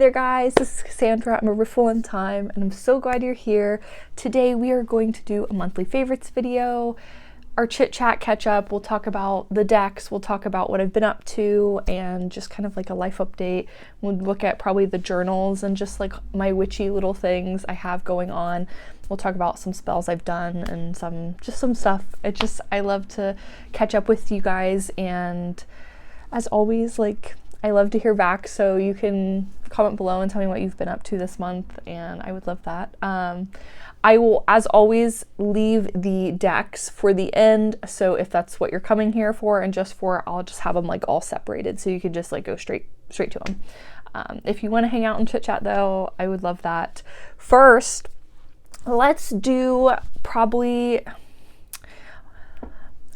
There guys, this is Cassandra. I'm a Riffle in time and I'm so glad you're here. Today we are going to do a monthly favorites video, our chit chat catch up. We'll talk about the decks, we'll talk about what I've been up to and just kind of like a life update. We'll look at probably the journals and just like my witchy little things I have going on. We'll talk about some spells I've done and some stuff. I love to catch up with you guys, and as always, like, I love to hear back, so you can comment below and tell me what you've been up to this month, and I would love that. I will, as always, leave the decks for the end, so if that's what you're coming here for and just for, I'll just have them like all separated, so you can just like go straight to them. If you want to hang out and chit chat though, I would love that. First, let's do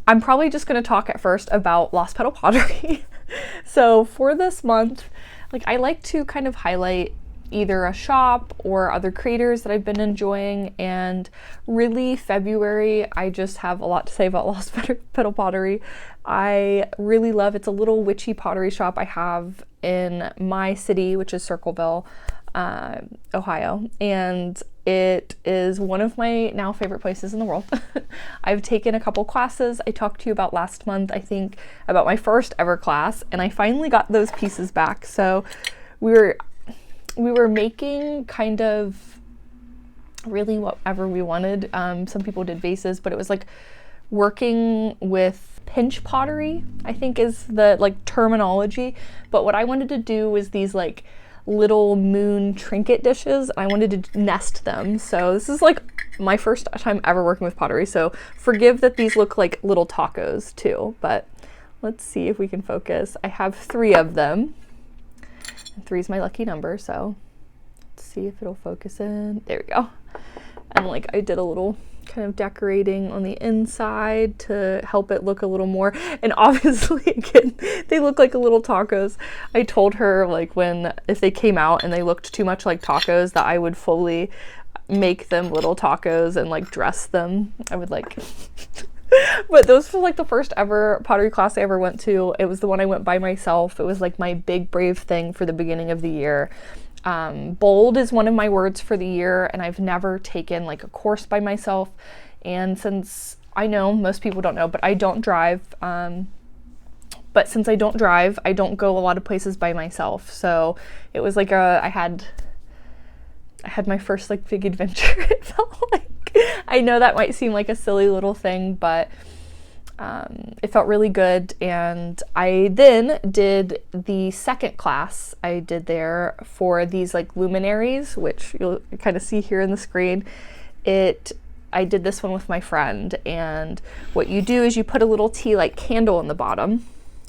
I'm probably just going to talk at first about Lost Petal Pottery. So for this month, like, I like to kind of highlight either a shop or other creators that I've been enjoying, and really February, I just have a lot to say about Lost Petal Pottery. I really love, it's a little witchy pottery shop I have in my city, which is Circleville, Ohio, and it is one of my now favorite places in the world. I've taken a couple classes I talked to you about last month, I think, about my first ever class, and I finally got those pieces back. So we were making kind of really whatever we wanted. Some people did vases, but it was like working with pinch pottery, I think is the like terminology. But what I wanted to do was these like little moon trinket dishes. I wanted to nest them. So this is like my first time ever working with pottery, so forgive that these look like little tacos too, but let's see if we can focus. I have 3 of them, and 3 is my lucky number, so let's see if it'll focus in. There we go. And like, I did a little kind of decorating on the inside to help it look a little more, and obviously again they look like a little tacos. I told her, like, if they came out and they looked too much like tacos, that I would fully make them little tacos and like dress them. I would like but those were like the first ever pottery class I ever went to. It was the one I went by myself. It was like my big brave thing for the beginning of the year. Bold is one of my words for the year, and I've never taken like a course by myself. And since, I know most people don't know, but I don't drive. But since I don't drive, I don't go a lot of places by myself. So it was like I had my first like big adventure. It felt like, I know that might seem like a silly little thing, but it felt really good. And I then did the second class I did there for these like luminaries, which you'll kind of see here in the screen. I did this one with my friend, and what you do is you put a little tea light candle in the bottom,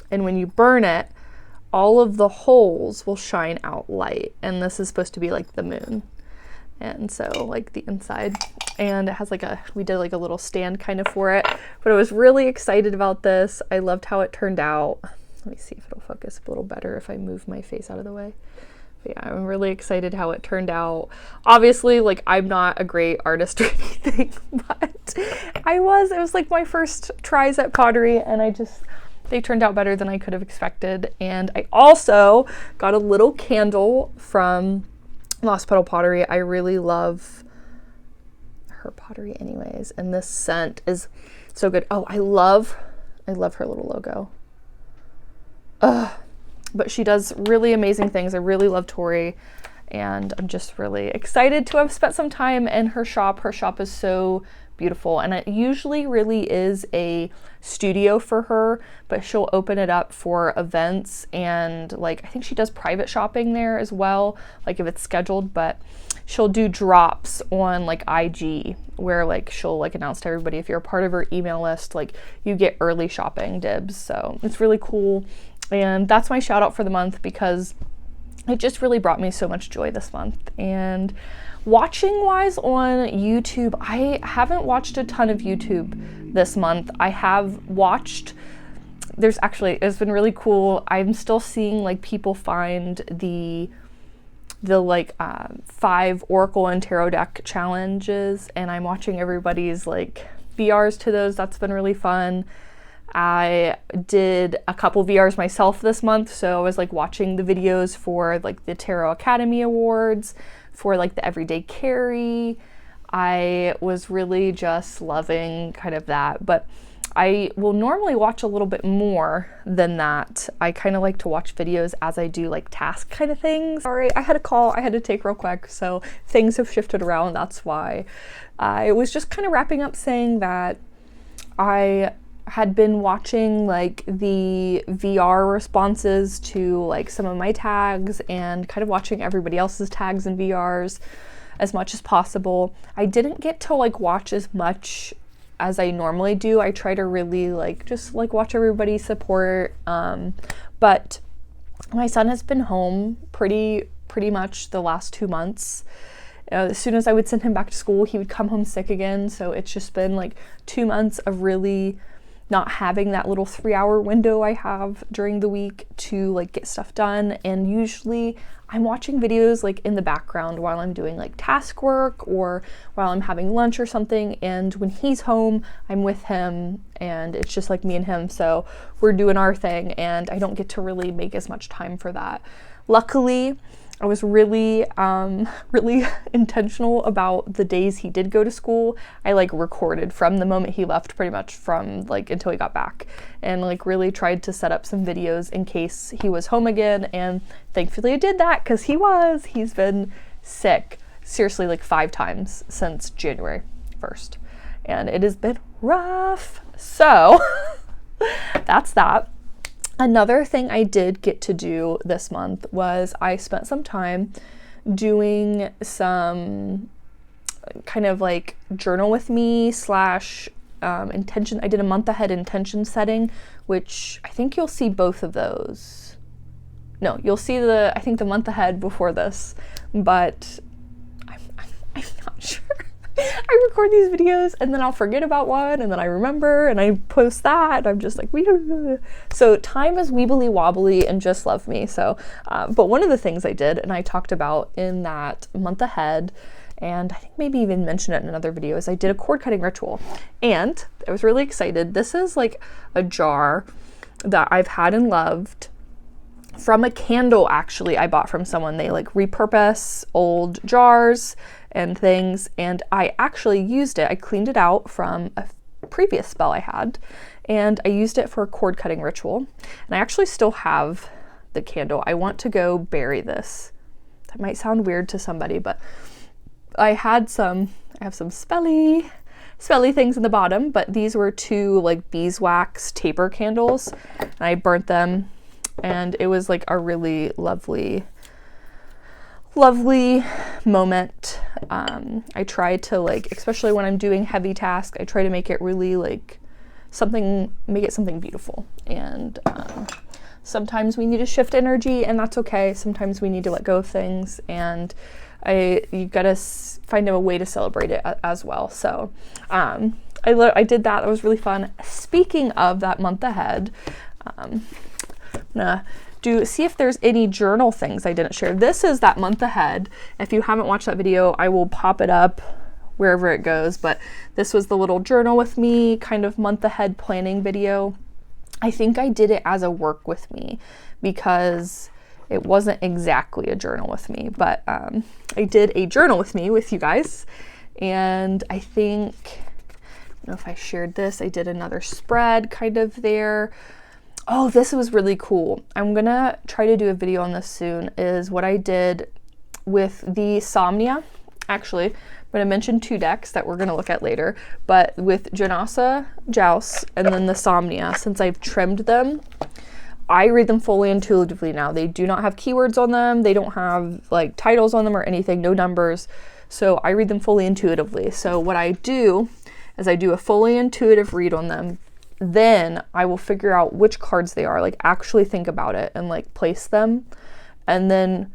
and when you burn it, all of the holes will shine out light, and this is supposed to be like the moon. And so like the inside, and it has like we did like a little stand kind of for it, but I was really excited about this. I loved how it turned out. Let me see if it'll focus a little better if I move my face out of the way. But yeah, I'm really excited how it turned out. Obviously, like, I'm not a great artist or anything, but it was like my first tries at pottery, and they turned out better than I could have expected. And I also got a little candle from Lost Petal Pottery. I really love her pottery anyways, and this scent is so good. Oh, I love her little logo. But she does really amazing things. I really love Tori, and I'm just really excited to have spent some time in her shop. Her shop is so beautiful, and it usually really is a studio for her, but she'll open it up for events, and like, I think she does private shopping there as well, like if it's scheduled, but she'll do drops on like IG where like she'll like announce to everybody, if you're a part of her email list, like you get early shopping dibs. So it's really cool, and that's my shout out for the month because it just really brought me so much joy this month. And watching wise on YouTube, I haven't watched a ton of YouTube this month. I have watched, it's been really cool. I'm still seeing like people find the like 5 Oracle and Tarot deck challenges, and I'm watching everybody's like VRs to those. That's been really fun. I did a couple VRs myself this month, so I was like watching the videos for like the Tarot Academy Awards, for like the Everyday Carry. I was really just loving kind of that, but I will normally watch a little bit more than that. I kind of like to watch videos as I do like task kind of things. Sorry, I had a call I had to take real quick, so things have shifted around, that's why. I was just kind of wrapping up saying that I had been watching like the VR responses to like some of my tags and kind of watching everybody else's tags and VRs as much as possible. I didn't get to like watch as much as I normally do. I try to really like just like watch everybody support, but my son has been home pretty much the last 2 months. As soon as I would send him back to school, he would come home sick again, so it's just been like 2 months of really not having that little 3-hour window I have during the week to like get stuff done. And usually I'm watching videos like in the background while I'm doing like task work or while I'm having lunch or something, and when he's home I'm with him and it's just like me and him, so we're doing our thing and I don't get to really make as much time for that. Luckily, I was really intentional about the days he did go to school. I like recorded from the moment he left pretty much from like until he got back, and like really tried to set up some videos in case he was home again, and thankfully I did that because he's been sick seriously like 5 times since January 1st, and it has been rough. So that's that. Another thing I did get to do this month was I spent some time doing some kind of like journal with me slash intention. I did a month ahead intention setting, which I think you'll see both of those. No, you'll see I think the month ahead before this, but I'm not sure. I record these videos and then I'll forget about one and then I remember and I post that and I'm just like, so time is weebly wobbly and just love me. So, but one of the things I did and I talked about in that month ahead, and I think maybe even mentioned it in another video, is I did a cord cutting ritual, and I was really excited. This is like a jar that I've had and loved from a candle actually I bought from someone. They like repurpose old jars and things, and I actually used it. I cleaned it out from a previous spell I had, and I used it for a cord cutting ritual, and I actually still have the candle. I want to go bury this. That might sound weird to somebody, but I have some spelly things in the bottom, but these were 2 like beeswax taper candles, and I burnt them, and it was like a really lovely moment. I try to like, especially when I'm doing heavy tasks, I try to make it really like make it something beautiful. And sometimes we need to shift energy, and that's okay. Sometimes we need to let go of things, and you gotta find a way to celebrate it as well. So I did that. That was really fun. Speaking of that month ahead, I'm gonna see if there's any journal things I didn't share. This is that month ahead. If you haven't watched that video, I will pop it up wherever it goes, but this was the little journal with me kind of month ahead planning video. I think I did it as a work with me because it wasn't exactly a journal with me, but I did a journal with me with you guys, and I think, I don't know if I shared this, I did another spread kind of there. Oh, this was really cool. I'm gonna try to do a video on this soon, is what I did with the Somnia. Actually, I'm gonna mention 2 decks that we're gonna look at later, but with Janasa, Joust, and then the Somnia, since I've trimmed them, I read them fully intuitively now. They do not have keywords on them. They don't have like titles on them or anything, no numbers. So I read them fully intuitively. So what I do is I do a fully intuitive read on them. Then I will figure out which cards they are, like actually think about it and like place them, and then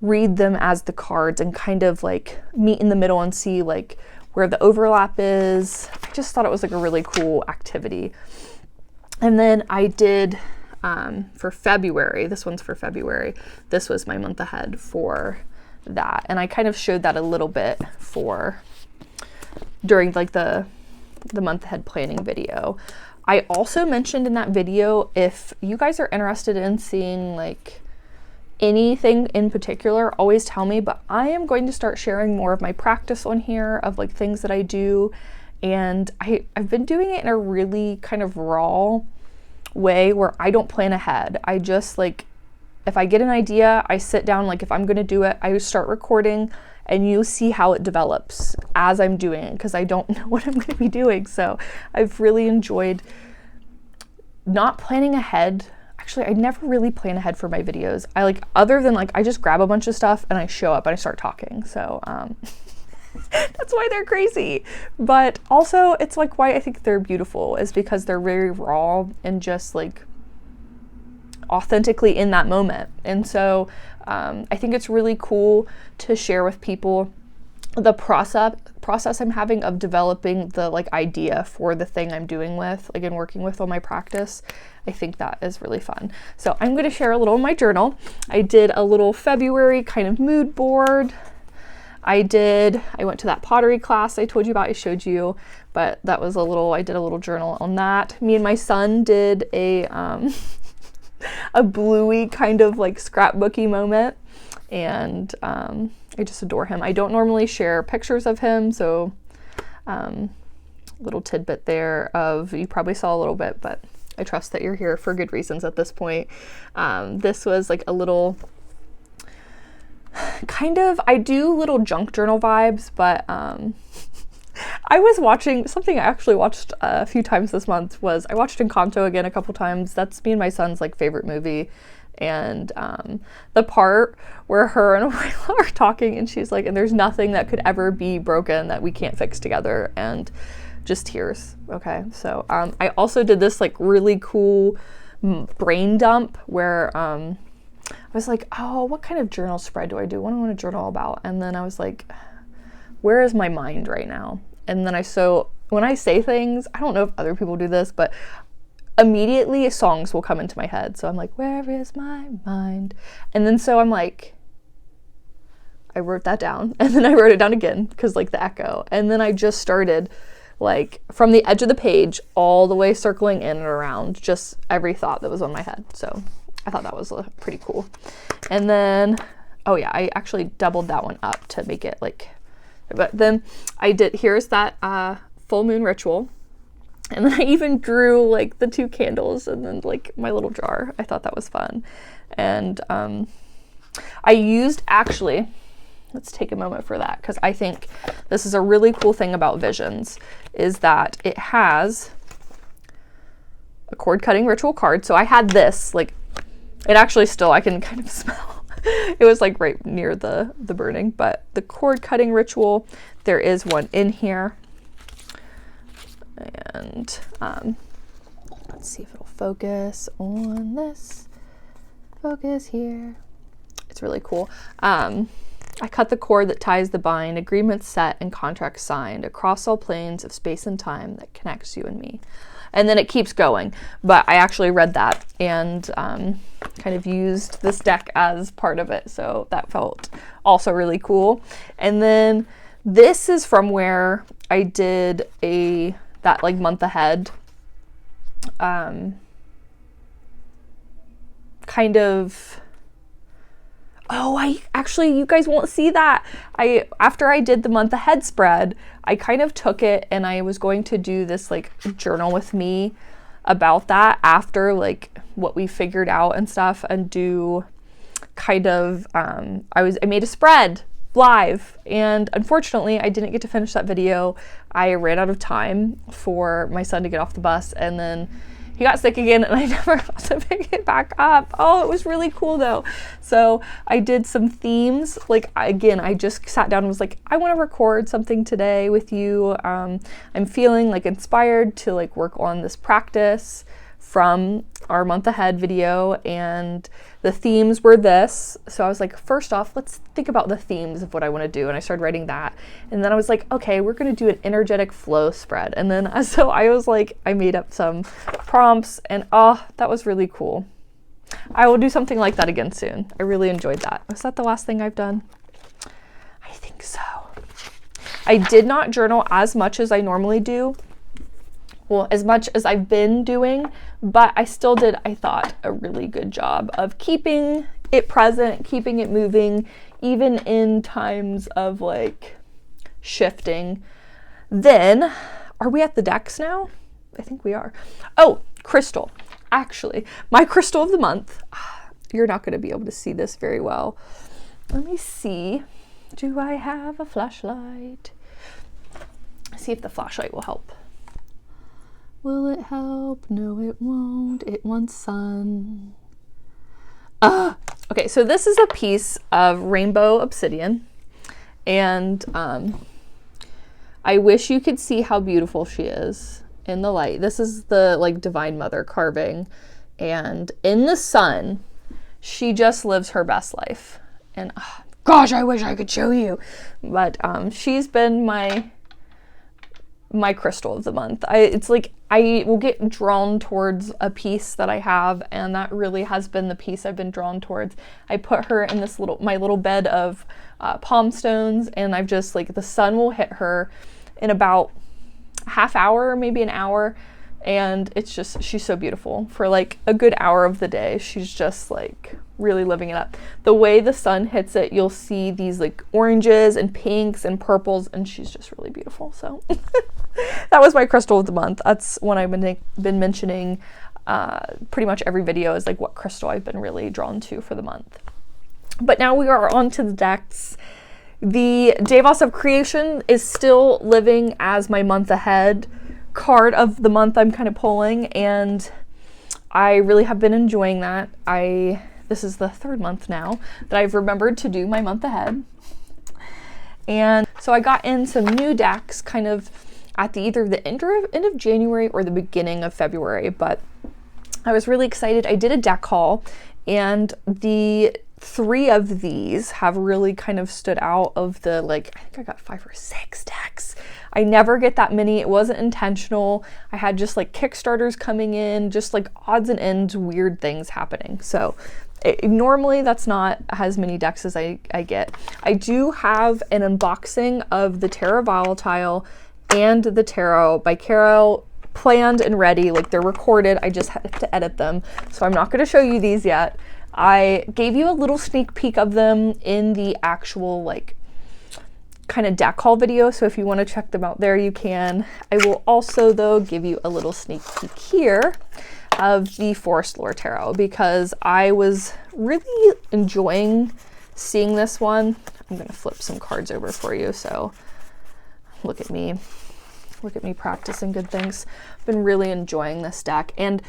read them as the cards and kind of like meet in the middle and see like where the overlap is. I just thought it was like a really cool activity. And then I did for February, this one's for February, this was my month ahead for that, and I kind of showed that a little bit during like the month ahead planning video. I also mentioned in that video, if you guys are interested in seeing like anything in particular, always tell me, but I am going to start sharing more of my practice on here of like things that I do. And I've been doing it in a really kind of raw way where I don't plan ahead. I just like, if I get an idea, I sit down, like if I'm going to do it, I start recording and you see how it develops as I'm doing it, because I don't know what I'm going to be doing. So I've really enjoyed not planning ahead. Actually, I never really plan ahead for my videos. I like, other than like, I just grab a bunch of stuff and I show up and I start talking. So that's why they're crazy. But also it's like why I think they're beautiful is because they're very raw and just like authentically in that moment. And so I think it's really cool to share with people the process I'm having of developing the like idea for the thing I'm doing with, like, and working with on my practice. I think that is really fun. So I'm going to share a little in my journal. I did a little February kind of mood board. I went to that pottery class I told you about, I showed you, but that was I did a little journal on that. Me and my son did a bluey kind of like scrapbooky moment, and I just adore him. I don't normally share pictures of him, so little tidbit there of, you probably saw a little bit, but I trust that you're here for good reasons at this point. This was like a little kind of, I do little junk journal vibes, but I was watching something I actually watched a few times this month. Was I watched Encanto again a couple times. That's me and my son's like favorite movie. And the part where her and Abuela are talking and she's like, and there's nothing that could ever be broken that we can't fix together, and just tears. Okay, so I also did this like really cool brain dump where I was like, oh, what kind of journal spread do I do? What do I want to journal about? And then I was like, where is my mind right now? And then when I say things, I don't know if other people do this, but immediately songs will come into my head. So I'm like, where is my mind? And then so I'm like, I wrote that down, and then I wrote it down again because like the echo. And then I just started like from the edge of the page all the way circling in and around just every thought that was on my head. So I thought that was pretty cool. And then, oh yeah, I actually doubled that one up to make it like, but then here's that full moon ritual. And then I even drew like the 2 candles and then like my little jar. I thought that was fun. And I used, actually, let's take a moment for that, because I think this is a really cool thing about Visions, is that it has a cord cutting ritual card. So I had this, like, it actually still, I can kind of smell. It was like right near the burning, but the cord cutting ritual, there is one in here. And let's see if it'll focus on this. Focus here. It's really cool. I cut the cord that ties the bind, agreements set and contracts signed across all planes of space and time that connects you and me. And then it keeps going, but I actually read that and kind of used this deck as part of it. So that felt also really cool. And then this is from where I did that like month ahead kind of, you guys won't see that. After I did the month ahead spread, I kind of took it and I was going to do this like journal with me about that after like what we figured out and stuff, and do kind of, I made a spread live, and unfortunately I didn't get to finish that video. I ran out of time for my son to get off the bus, and then he got sick again and I never got to pick it back up. Oh, it was really cool though. So I did some themes. Like, again, I just sat down and was like, I want to record something today with you. I'm feeling like inspired to like work on this practice from our month ahead video, and the themes were this. So I was like, first off, let's think about the themes of what I want to do. And I started writing that. And then I was like, okay, we're going to do an energetic flow spread. And then so I was like, I made up some prompts, and that was really cool. I will do something like that again soon. I really enjoyed that. Was that the last thing I've done? I think so. I did not journal as much as I normally do well, as much as I've been doing, but I still did, I thought, a really good job of keeping it present, keeping it moving, even in times of like shifting. Then, are we at the decks now? I think we are. Oh, crystal. Actually, my crystal of the month. You're not going to be able to see this very well. Let me see. Do I have a flashlight? See if the flashlight will help. Will it help? No, it won't. It wants sun. Okay, so this is a piece of rainbow obsidian, and I wish you could see how beautiful she is in the light. This is the like Divine Mother carving, and in the sun, she just lives her best life. And gosh, I wish I could show you, but she's been my crystal of the month. It's like I will get drawn towards a piece that I have, and that really has been the piece I've been drawn towards. I put her in this my little bed of palm stones, and I've just like, the sun will hit her in about a half hour, maybe an hour, and it's just, she's so beautiful. For like a good hour of the day, she's just like really living it up. The way the sun hits it, you'll see these like oranges and pinks and purples, and she's just really beautiful. So that was my crystal of the month. That's one I've been mentioning pretty much every video, is like what crystal I've been really drawn to for the month. But now we are on to the decks. The Davos of Creation is still living as my month ahead card of the month I'm kind of pulling, and I really have been enjoying that. This is the third month now that I've remembered to do my month ahead. And so I got in some new decks kind of at either the end of January or the beginning of February, but I was really excited. I did a deck haul, and the 3 of these have really kind of stood out of the, like, I think I got 5 or 6 decks. I never get that many. It wasn't intentional. I had just like Kickstarters coming in, just like odds and ends, weird things happening. So normally that's not as many decks as I get. I do have an unboxing of the Tarot Volatile and the Tarot by Caro planned and ready. Like, they're recorded. I just had to edit them. So I'm not going to show you these yet. I gave you a little sneak peek of them in the actual like kind of deck haul video, so if you want to check them out there, you can. I will also though give you a little sneak peek here of the Forest Lore Tarot, because I was really enjoying seeing this one. I'm going to flip some cards over for you, so look at me practicing good things. I've been really enjoying this deck, and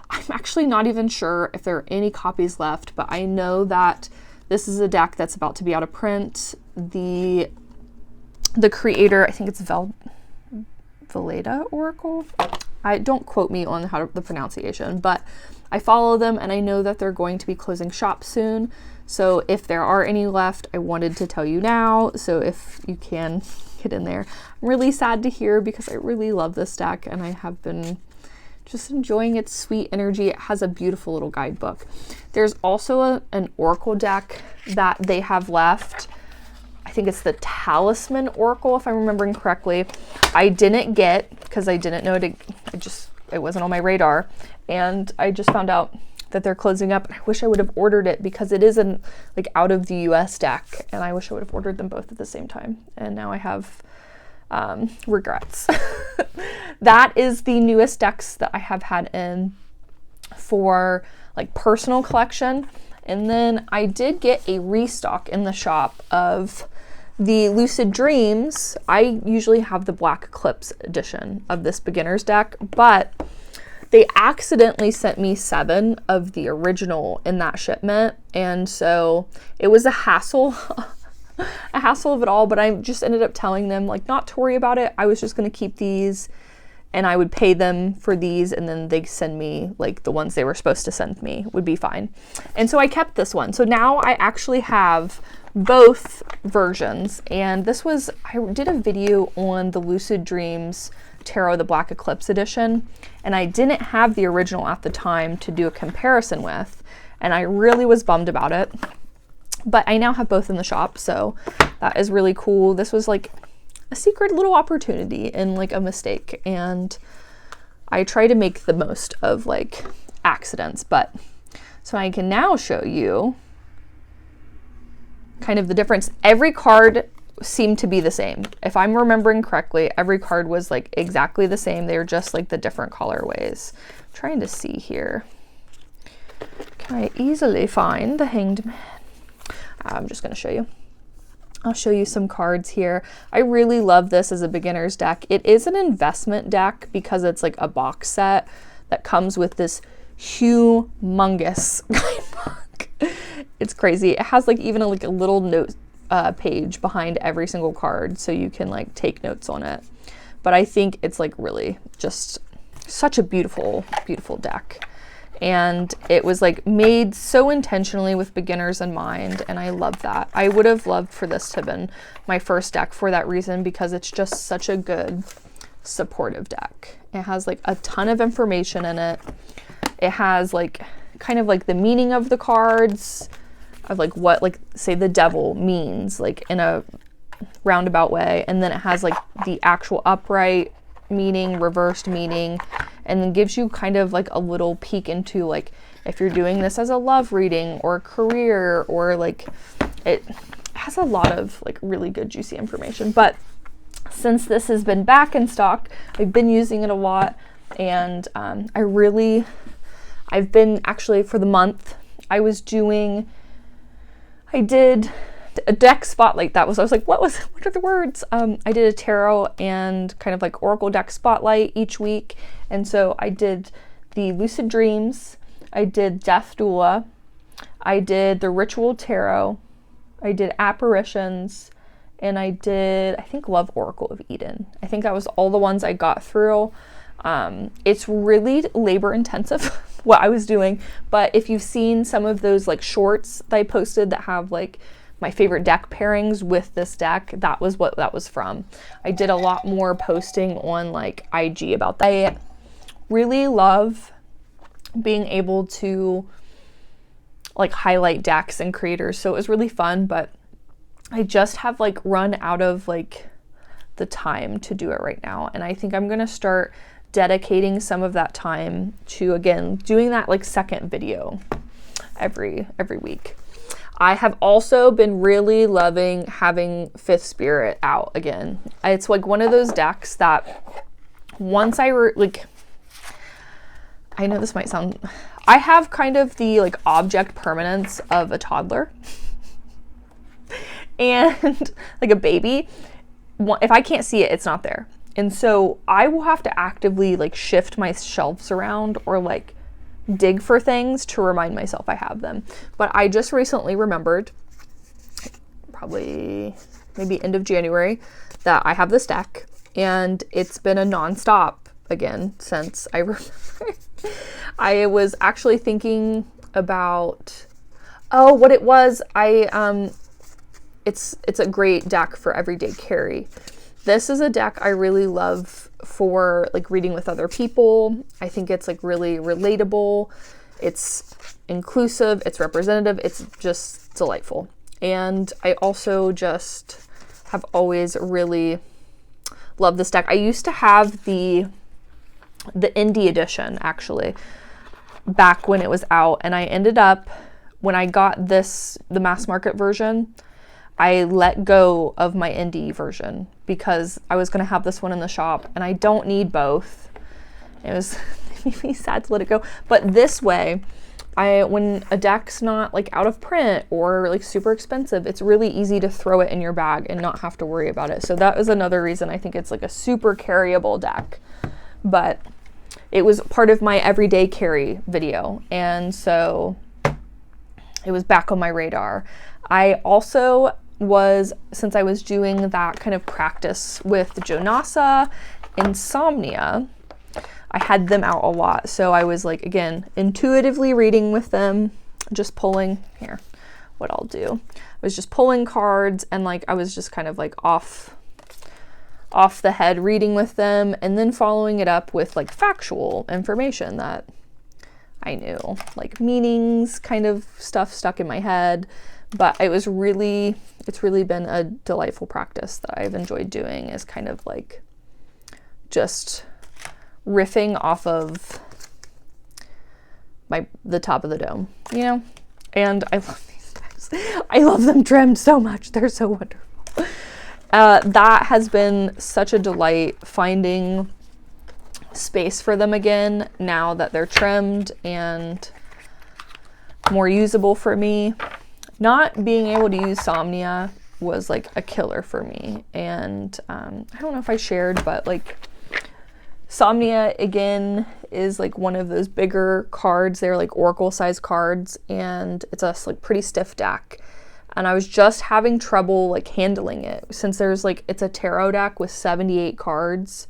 I'm actually not even sure if there are any copies left, but I know that this is a deck that's about to be out of print. The creator, I think it's Veleda Oracle. Don't quote me on the pronunciation, but I follow them, and I know that they're going to be closing shop soon. So if there are any left, I wanted to tell you now. So if you can get in there. I'm really sad to hear, because I really love this deck, and I have been just enjoying its sweet energy. It has a beautiful little guidebook. There's also an Oracle deck that they have left. I think it's the Talisman Oracle, if I'm remembering correctly. I didn't get, because I didn't know it wasn't on my radar. And I just found out that they're closing up. I wish I would have ordered it, because it is an like out of the US deck, and I wish I would have ordered them both at the same time. And now I have regrets. That is the newest decks that I have had in for like personal collection. And then I did get a restock in the shop of the Lucid Dreams. I usually have the Black Eclipse edition of this beginner's deck, but they accidentally sent me 7 of the original in that shipment. And so it was a hassle, a hassle of it all, but I just ended up telling them like not to worry about it. I was just going to keep these, and I would pay them for these, and then they send me like the ones they were supposed to send me would be fine. And so I kept this one. So now I actually have both versions, and I did a video on the Lucid Dreams Tarot, the Black Eclipse edition, and I didn't have the original at the time to do a comparison with, and I really was bummed about it. But I now have both in the shop, so that is really cool. This was like a secret little opportunity and like a mistake, and I try to make the most of like accidents, but so I can now show you kind of the difference. Every card seemed to be the same. If I'm remembering correctly, every card was like exactly the same. They were just like the different colorways. I'm trying to see here. Can I easily find the Hanged Man? I'm just going to show you. I'll show you some cards here. I really love this as a beginner's deck. It is an investment deck because it's like a box set that comes with this humongous guidebook. It's crazy. It has like even a little note page behind every single card so you can like take notes on it. But I think it's like really just such a beautiful, beautiful deck. And it was like made so intentionally with beginners in mind, and I love that. I would have loved for this to have been my first deck for that reason, because it's just such a good supportive deck. It has like a ton of information in it. It has like kind of like the meaning of the cards, of like what like say the devil means like in a roundabout way, and then it has like the actual upright meaning, reversed meaning, and then gives you kind of like a little peek into like if you're doing this as a love reading or a career, or like it has a lot of like really good juicy information. But since this has been back in stock, I've been using it a lot, and I've been actually for the month I did a deck spotlight. I was like, what are the words? I did a tarot and kind of like oracle deck spotlight each week. And so I did the Lucid Dreams, I did Death Doula, I did the Ritual Tarot, I did Apparitions, and I did, I think, Love Oracle of Eden. I think that was all the ones I got through. It's really labor intensive what I was doing, but if you've seen some of those like shorts that I posted that have like my favorite deck pairings with this deck, that was what that was from. I did a lot more posting on like IG about that. I really love being able to like highlight decks and creators, so it was really fun, but I just have like run out of like the time to do it right now, and I think I'm gonna start dedicating some of that time to, again, doing that like second video every week. I have also been really loving having Fifth Spirit out again. It's like one of those decks that once I know this might sound, I have kind of the like object permanence of a toddler and like a baby. If I can't see it, it's not there. And so I will have to actively like shift my shelves around or like dig for things to remind myself I have them. But I just recently remembered, probably maybe end of January, that I have this deck, and it's been a nonstop again since I remember. I was actually thinking about, what it was. It's a great deck for everyday carry. This is a deck I really love for like reading with other people. I think it's like really relatable. It's inclusive, it's representative, it's just delightful. And I also just have always really loved this deck. I used to have the indie edition actually back when it was out, and I ended up, when I got the mass market version, I let go of my indie version because I was going to have this one in the shop, and I don't need both. It made me sad to let it go. But this way, when a deck's not like out of print or like super expensive, it's really easy to throw it in your bag and not have to worry about it. So that is another reason I think it's like a super carryable deck. But it was part of my everyday carry video, and so it was back on my radar. I also since I was doing that kind of practice with Jonasa, Insomnia, I had them out a lot. So I was like, again, intuitively reading with them, just pulling, here, what I'll do. I was just pulling cards, and like I was just kind of like off the head reading with them, and then following it up with like factual information that I knew, like meanings, kind of stuff stuck in my head. But it's really been a delightful practice that I've enjoyed doing, is kind of like just riffing off of the top of the dome, you know? And I love these decks. I love them trimmed so much. They're so wonderful. That has been such a delight, finding space for them again now that they're trimmed and more usable for me. Not being able to use Somnia was like a killer for me. And I don't know if I shared, but like Somnia again is like one of those bigger cards. They're like Oracle size cards, and it's a like pretty stiff deck. And I was just having trouble like handling it, since there's like, it's a tarot deck with 78 cards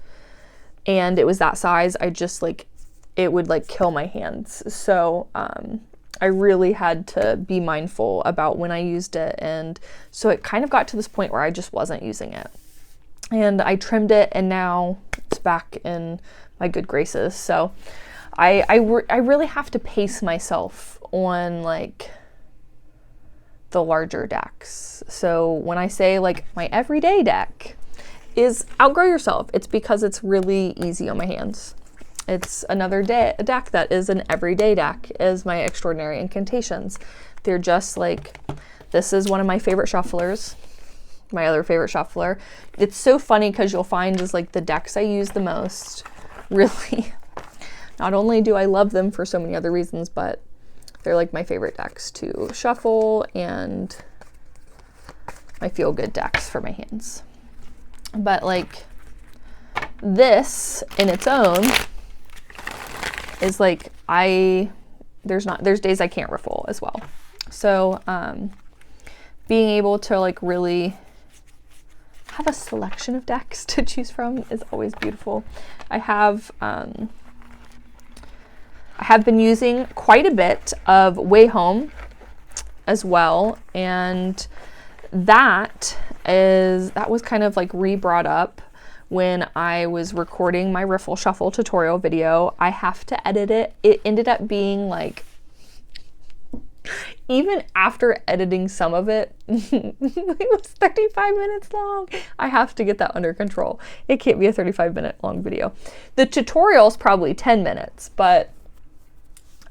and it was that size. I just like, it would like kill my hands. So I really had to be mindful about when I used it. And so it kind of got to this point where I just wasn't using it. And I trimmed it, and now it's back in my good graces. So I really have to pace myself on like the larger decks. So when I say like my everyday deck is Outgrow Yourself, it's because it's really easy on my hands. It's another deck that is an everyday deck, is my Extraordinary Incantations. They're just like, this is one of my favorite shufflers. My other favorite shuffler. It's so funny because you'll find is like the decks I use the most, really, not only do I love them for so many other reasons, but they're like my favorite decks to shuffle and my feel good decks for my hands. But like this in its own is like, there's days I can't riffle as well. So being able to like really have a selection of decks to choose from is always beautiful. I have been using quite a bit of Way Home as well, and that was kind of like re-brought up when I was recording my Riffle Shuffle tutorial video. I have to edit it. It ended up being like, even after editing some of it, it was 35 minutes long. I have to get that under control. It can't be a 35-minute long video. The tutorial's probably 10 minutes, but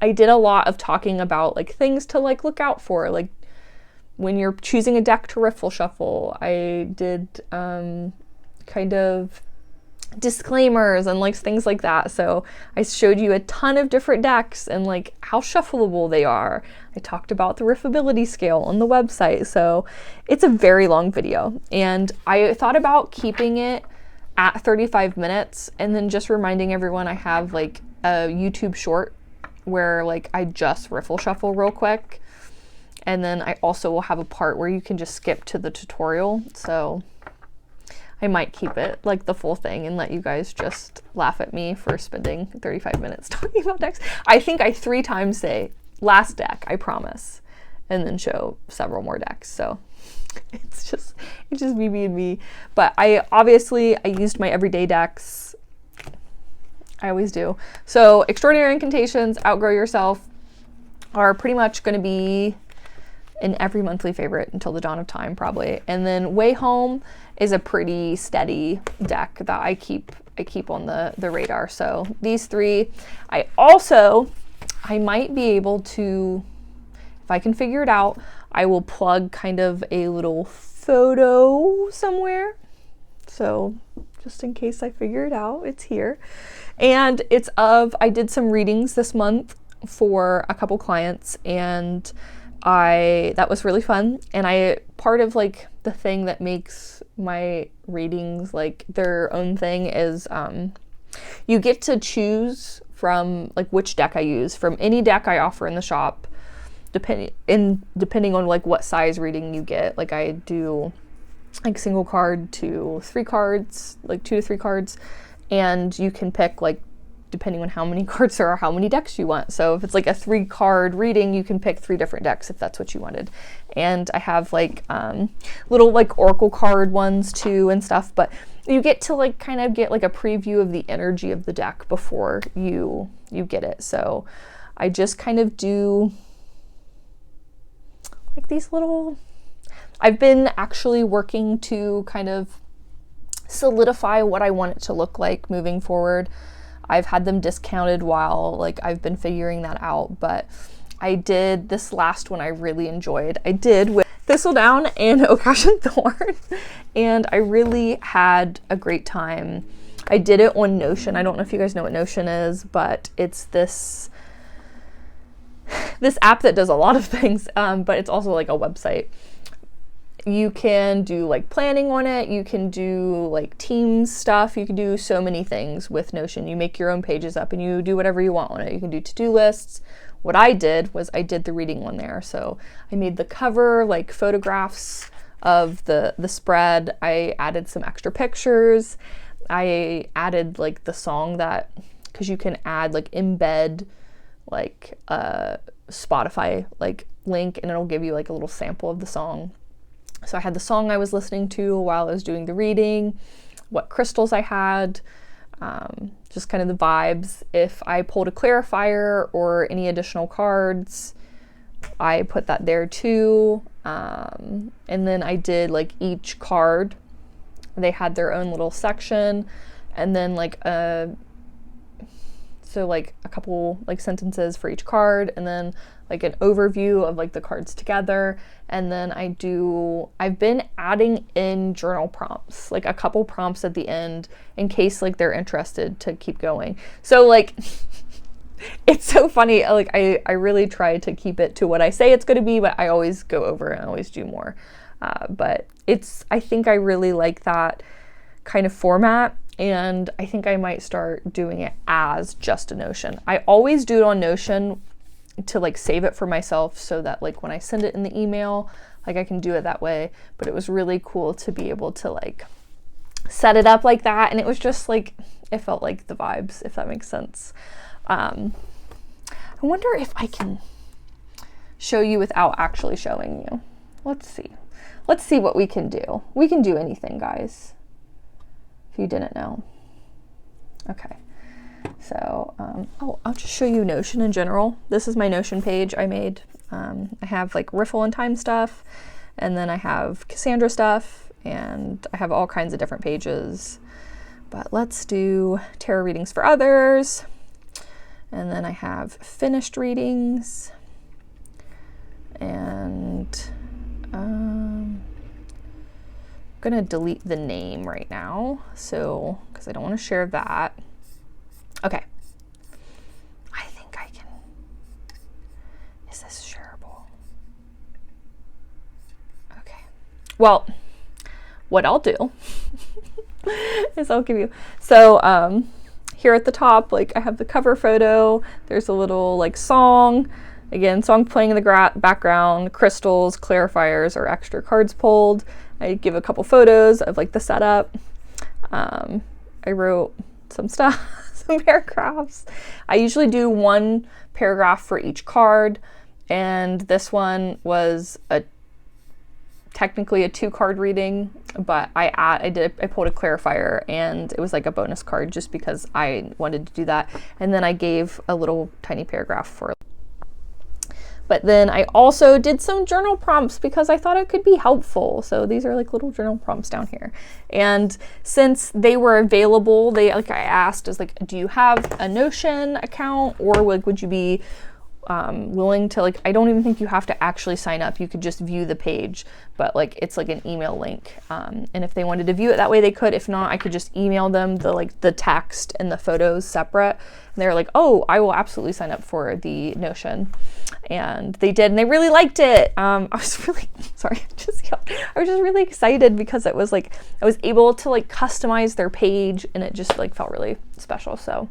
I did a lot of talking about like things to like look out for, like when you're choosing a deck to Riffle Shuffle. I did kind of disclaimers and like things like that. So I showed you a ton of different decks and like how shuffleable they are. I talked about the riffability scale on the website. So it's a very long video, and I thought about keeping it at 35 minutes and then just reminding everyone I have like a YouTube short where like I just Riffle Shuffle real quick, and then I also will have a part where you can just skip to the tutorial. So I might keep it like the full thing and let you guys just laugh at me for spending 35 minutes talking about decks. I think I 3 times say last deck, I promise, and then show several more decks. So it's just me being me. But I used my everyday decks. I always do. So Extraordinary Incantations, Outgrow Yourself are pretty much going to be in every monthly favorite until the dawn of time, probably. And then Way Home is a pretty steady deck that I keep on the radar. So these 3, I might be able to, if I can figure it out, I will plug kind of a little photo somewhere. So just in case I figure it out, it's here. And I did some readings this month for a couple clients, and that was really fun. And part of like the thing that makes my readings like their own thing is you get to choose from like which deck I use from any deck I offer in the shop, depending on like what size reading you get. Like I do like single card to 3 cards, like 2 to 3 cards, and you can pick like depending on how many cards there are, how many decks you want. So if it's like a 3-card reading, you can pick 3 different decks if that's what you wanted. And I have like little like Oracle card ones too and stuff, but you get to like kind of get like a preview of the energy of the deck before you get it. So I just kind of do like these little, I've been actually working to kind of solidify what I want it to look like moving forward. I've had them discounted while like I've been figuring that out, but I did this last one I really enjoyed. I did with Thistledown and Oak Ash and Thorn, and I really had a great time. I did it on Notion. I don't know if you guys know what Notion is, but it's this app that does a lot of things, but it's also like a website. You can do like planning on it. You can do like Teams stuff. You can do so many things with Notion. You make your own pages up and you do whatever you want on it. You can do to-do lists. What I did was I did the reading one there. So I made the cover, like photographs of the spread. I added some extra pictures. I added like the song that, because you can add like embed like a Spotify like link and it'll give you like a little sample of the song. So I had the song I was listening to while I was doing the reading, what crystals I had, just kind of the vibes. If I pulled a clarifier or any additional cards, I put that there too. And then I did like each card. They had their own little section, and then like a couple like sentences for each card, and then like an overview of like the cards together. And then I've been adding in journal prompts, like a couple prompts at the end in case like they're interested to keep going. So like it's so funny. Like I really try to keep it to what I say it's going to be, but I always go over and always do more. But I think I really like that kind of format, and I think I might start doing it as just a Notion. I always do it on Notion to like save it for myself so that like when I send it in the email, like I can do it that way. But it was really cool to be able to like set it up like that, and it was just like, it felt like the vibes, if that makes sense. I wonder if I can show you without actually showing you. Let's see what we can do. We can do anything, guys, if you didn't know. Okay. So, I'll just show you Notion in general. This is my Notion page I made. I have like Riffle and Time stuff, and then I have Casandra stuff, and I have all kinds of different pages. But let's do tarot readings for others. And then I have finished readings, and I'm gonna delete the name right now, so because I don't want to share that. Okay, I think I can. Is this shareable? Okay, well, what I'll do is I'll give you, so here at the top, like I have the cover photo, there's a little like song, again, song playing in the background, crystals, clarifiers, or extra cards pulled. I give a couple photos of like the setup. I wrote some stuff, some paragraphs. I usually do one paragraph for each card, and this one was technically a 2-card reading, but I pulled a clarifier, and it was like a bonus card just because I wanted to do that. And then I gave a little tiny paragraph for it. But then I also did some journal prompts because I thought it could be helpful. So these are like little journal prompts down here. And since they were available, I asked, do you have a Notion account, or like, would you be willing to, like, I don't even think you have to actually sign up. You could just view the page, but like it's like an email link. And if they wanted to view it that way, they could. If not, I could just email them the text and the photos separate. And they were like, oh, I will absolutely sign up for the Notion. And they did, and they really liked it. I was really, sorry, I was just really excited because it was like, I was able to like customize their page, and it just like felt really special. So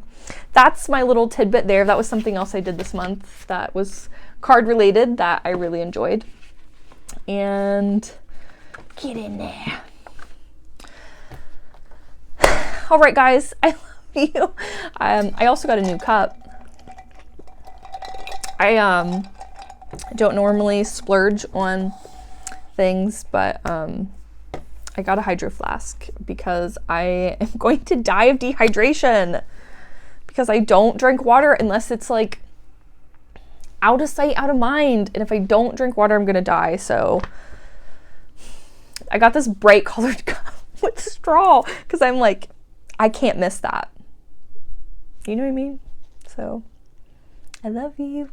that's my little tidbit there. That was something else I did this month that was card related that I really enjoyed. And get in there. All right, guys, I love you. I also got a new cup. I don't normally splurge on things, but I got a hydro flask because I am going to die of dehydration, because I don't drink water unless it's like out of sight, out of mind. And if I don't drink water, I'm gonna die. So I got this bright colored cup with straw because I'm like, I can't miss that. You know what I mean? So I love you.